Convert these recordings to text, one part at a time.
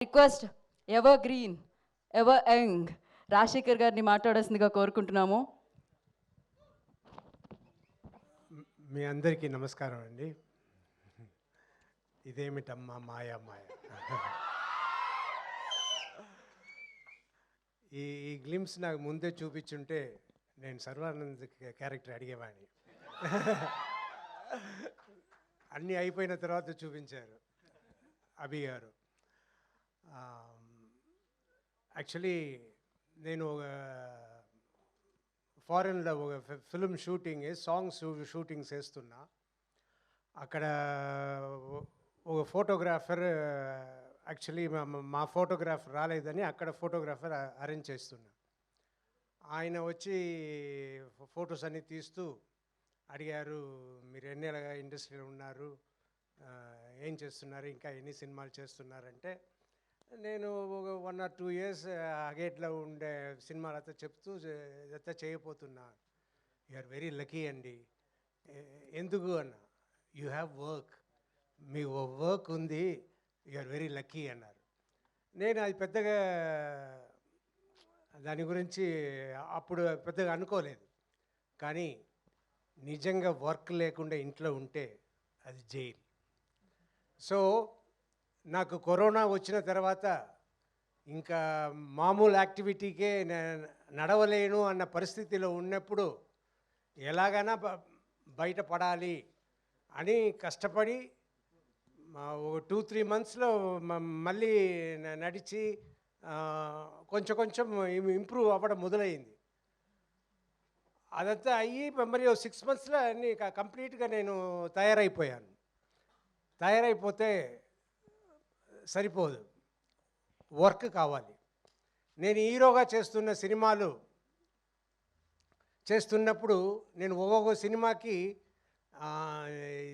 Request ever green ever young Rajasekhar గారిని మాట్లాడాల్సిందిగా కోరుకుంటున్నాము. మీ అందరికీ నమస్కారం అండి. ఇదేమిటమ్మా మాయా మాయ. ఈ గ్లిమ్స్ నాకు ముందే చూపించుంటే నేను సర్వానంద్ క్యారెక్టర్ అడిగేవాడిని. అన్నీ అయిపోయిన తర్వాత చూపించారు అభి గారు. యాక్చువల్లీ నేను ఫారెన్లో ఒక ఫిల్మ్ షూటింగ్ సాంగ్స్ షూటింగ్స్ వేస్తున్నా. అక్కడ ఒక ఫోటోగ్రాఫర్ యాక్చువల్లీ మా ఫోటోగ్రాఫర్ రాలేదని అక్కడ ఫోటోగ్రాఫర్ అరేంజ్ చేస్తున్నా. ఆయన వచ్చి ఫొటోస్ అన్నీ తీస్తూ అడిగారు, మీరు ఎన్నేళ్ళగా ఇండస్ట్రీలో ఉన్నారు, ఏం చేస్తున్నారు, ఇంకా ఎన్ని సినిమాలు చేస్తున్నారంటే నేను ఒక 1 or 2 years అగేట్లో ఉండే సినిమాలతో చెప్తూ ఇదంతా చేయబోతున్నా. యు ఆర్ వెరీ లక్కీ అండి. ఎందుకు అన్న, you have work, me work ఉంది, యు ఆర్ వెరీ లక్కీ అన్నారు. నేను అది పెద్దగా దాని గురించి అప్పుడు పెద్దగా అనుకోలేదు. కానీ నిజంగా వర్క్ లేకుండా ఇంట్లో ఉంటే అది జైలు. సో నాకు కరోనా వచ్చిన తర్వాత ఇంకా మామూలు యాక్టివిటీకే నడవలేను అన్న పరిస్థితిలో ఉన్నప్పుడు ఎలాగైనా బయటపడాలి అని కష్టపడి ఒక 2-3 monthsలో మళ్ళీ నడిచి కొంచెం కొంచెం ఇంప్రూవ్ అవ్వడం మొదలైంది. అదంతా అయ్యి మరి 6 monthsలో అన్నీ కంప్లీట్గా నేను తయారైపోయాను. తయారైపోతే సరిపోదు, వర్క్ కావాలి. నేను హీరోగా చేస్తున్న సినిమాలు చేస్తున్నప్పుడు నేను ఒక్కొక్క సినిమాకి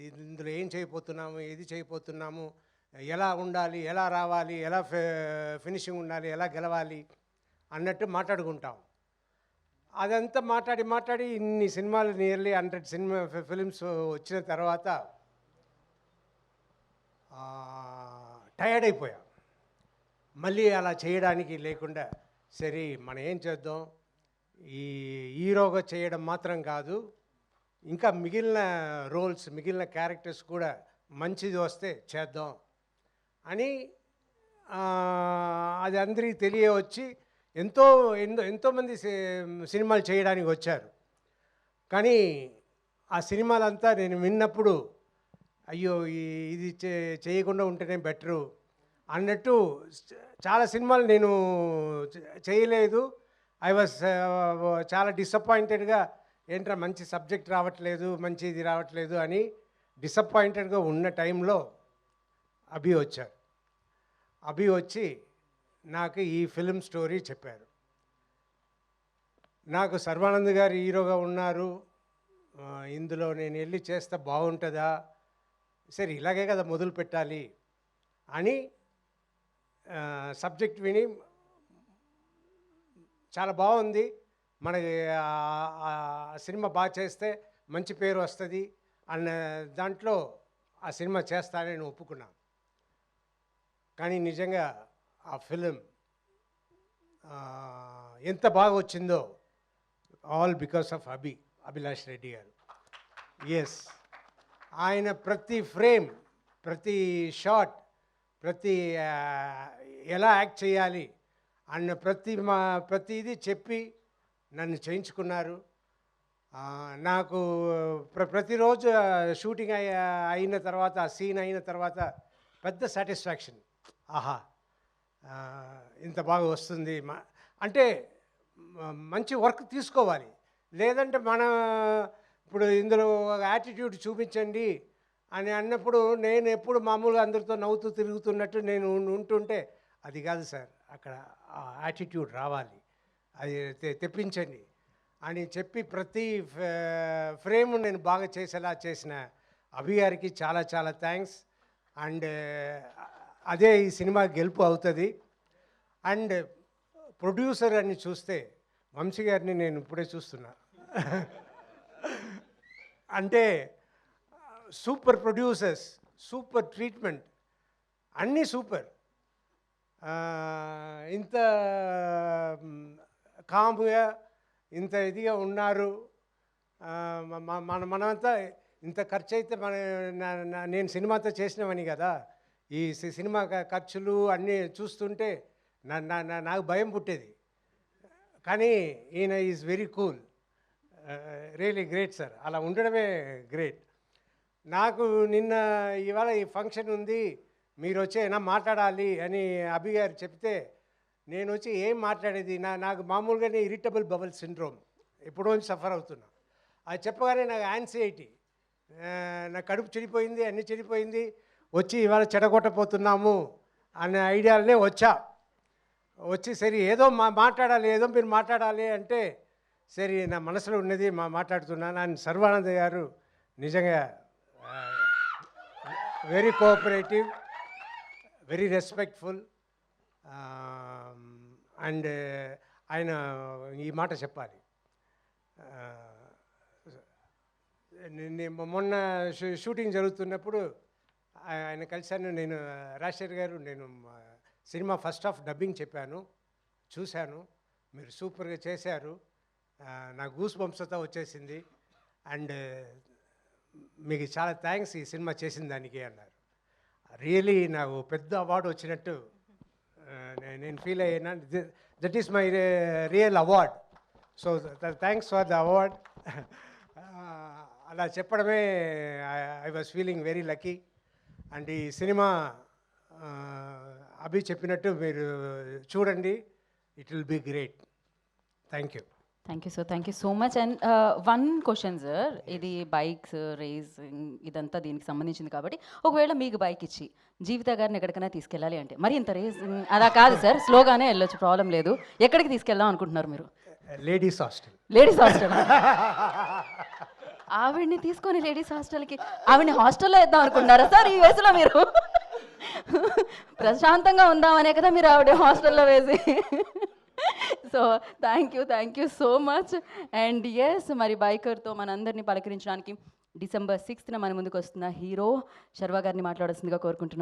ఇందులో ఏం చేయబోతున్నాము, ఏది చేయబోతున్నాము, ఎలా ఉండాలి, ఎలా రావాలి, ఎలా ఫినిషింగ్ ఉండాలి, ఎలా గెలవాలి అన్నట్టు మాట్లాడుకుంటాం. అదంతా మాట్లాడి ఇన్ని సినిమాలు నియర్లీ 100 ఫిలిమ్స్ వచ్చిన తర్వాత టయర్డ్ అయిపోయా. మళ్ళీ అలా చేయడానికి లేకుండా సరే మనం ఏం చేద్దాం, ఈ హీరోగా చేయడం మాత్రం కాదు, ఇంకా మిగిలిన రోల్స్, మిగిలిన క్యారెక్టర్స్ కూడా మంచిది వస్తే చేద్దాం అని అది అందరికీ తెలియవచ్చి ఎంతోమంది సినిమాలు చేయడానికి వచ్చారు. కానీ ఆ సినిమాలంతా నేను విన్నప్పుడు అయ్యో ఇది చేయకుండా ఉంటేనే బెటరు అన్నట్టు చాలా సినిమాలు నేను చేయలేదు. ఐ వాజ్ చాలా డిసప్పాయింటెడ్గా, ఏంట్రా మంచి సబ్జెక్ట్ రావట్లేదు, మంచి ఇది రావట్లేదు అని డిసప్పాయింటెడ్గా ఉన్న టైంలో అభి వచ్చారు. అభి వచ్చి నాకు ఈ ఫిల్మ్ స్టోరీ చెప్పారు. నాకు సర్వానంద్ గారు హీరోగా ఉన్నారు, ఇందులో నేను వెళ్ళి చేస్తే బాగుంటుందా, సరే ఇలాగే కదా మొదలు పెట్టాలి అని సబ్జెక్ట్ విని చాలా బాగుంది, మనకి సినిమా బాగా చేస్తే మంచి పేరు వస్తుంది అన్న దాంట్లో ఆ సినిమా చేస్తానని నేను ఒప్పుకున్నాను. కానీ నిజంగా ఆ ఫిలిం ఎంత బాగా వచ్చిందో all because of Abhilash Reddy గారు. ఎస్, ఆయన ప్రతి ఫ్రేమ్, ప్రతి షాట్, ప్రతి ఎలా యాక్ట్ చేయాలి అన్న ప్రతిదీ చెప్పి నన్ను చేయించుకున్నారు. నాకు ప్రతిరోజు షూటింగ్ అయిన తర్వాత, ఆ సీన్ అయిన తర్వాత పెద్ద సాటిస్ఫాక్షన్. ఆహా, ఇంత బాగా వస్తుంది అంటే మంచి వర్క్ తీసుకోవాలి. లేదంటే ఇప్పుడు ఇందులో యాటిట్యూడ్ చూపించండి అని అన్నప్పుడు నేను ఎప్పుడు మామూలుగా అందరితో నవ్వుతూ తిరుగుతున్నట్టు నేను ఉంటుంటే అది కాదు సార్, అక్కడ ఆ యాటిట్యూడ్ రావాలి, అది తెప్పించండి అని చెప్పి ప్రతి ఫ్రేమ్ నేను బాగా చేసేలా చేసిన అభి గారికి చాలా చాలా థ్యాంక్స్. అండ్ అదే ఈ సినిమా గెలుపు అవుతుంది. అండ్ ప్రొడ్యూసర్ అని చూస్తే వంశీ గారిని నేను ఇప్పుడే చూస్తున్నా. అంటే సూపర్ ప్రొడ్యూసర్స్, సూపర్ ట్రీట్మెంట్, అన్నీ సూపర్. ఇంత కామ్గా ఇంత ఇదిగా ఉన్నారు. మనమంతా ఇంత ఖర్చు అయితే నేను సినిమాతో చేసినవని కదా, ఈ సినిమా ఖర్చులు అన్నీ చూస్తుంటే నాకు భయం పుట్టేది. కానీ ఈయన is very cool, really great sir. అలా ఉండడమే గ్రేట్. నాకు ఇవాళ ఈ ఫంక్షన్ ఉంది, మీరు వచ్చి అయినా మాట్లాడాలి అని అభి గారు చెప్తే నేను వచ్చి ఏం మాట్లాడేది, నాకు మామూలుగానే ఇరిటబుల్ బబుల్ సిండ్రోమ్ ఎప్పుడో సఫర్ అవుతున్నా. అది చెప్పగానే నాకు యాంగ్జైటీ, నా కడుపు చెడిపోయింది, అన్నీ చెడిపోయింది, వచ్చి ఇవాళ చెడగొట్టపోతున్నాము అనే ఐడియాలనే వచ్చి సరే ఏదో మాట్లాడాలి, ఏదో మీరు మాట్లాడాలి అంటే సరే నా మనసులో ఉన్నది మాట్లాడుతున్నాను. అండ్ సర్వానంద్ గారు నిజంగా very cooperative, very respectful. And ఆయన ఈ మాట చెప్పాలి. మొన్న షూటింగ్ జరుగుతున్నప్పుడు ఆయన కలిశాను. నేను రాజశేఖర్ గారు, నేను సినిమా ఫస్ట్ హాఫ్ డబ్బింగ్ చెప్పాను, చూశాను, మీరు సూపర్గా చేశారు, నా గూస్ బంప్స్తో వచ్చేసింది, అండ్ మీకు చాలా థ్యాంక్స్ ఈ సినిమా చేసిన దానికి అన్నారు. రియలీ నాకు పెద్ద అవార్డు వచ్చినట్టు నేను ఫీల్ అయ్యాను. That is my real award. So thanks for the award. అలా చెప్పడమే I was feeling very lucky. And ఈ సినిమా అభి చెప్పినట్టు మీరు చూడండి, it will be great. Thank you. Thank you sir, thank you so much. And one question sir, ఇది bikes racing ఇదంతా దీనికి సంబంధించింది కాబట్టి ఒకవేళ మీకు బైక్ ఇచ్చి జీవిత గారిని ఎక్కడికైనా తీసుకెళ్ళాలి అంటే, మరి ఇంత రేసింగ్ అలా కాదు సార్, స్లోగానే వెళ్ళొచ్చు, ప్రాబ్లం లేదు, ఎక్కడికి తీసుకెళ్దాం అనుకుంటున్నారు మీరు? Ladies hostel. Ladies hostel? ఆవిడ్ని తీసుకొని లేడీస్ హాస్టల్కి, ఆవిడ్ని హాస్టల్లో వేద్దాం అనుకుంటున్నారా సార్ ఈ వయసులో మీరు? ప్రశాంతంగా ఉందామనే కదా మీరు ఆవిడ హాస్టల్లో వేసి. So thank you so much. And yes, మరి బైకర్తో మనందరినీ పలకరించడానికి December 6th మన ముందుకు వస్తున్న హీరో శర్వా గారిని మాట్లాడాల్సిందిగా కోరుకుంటున్నాను.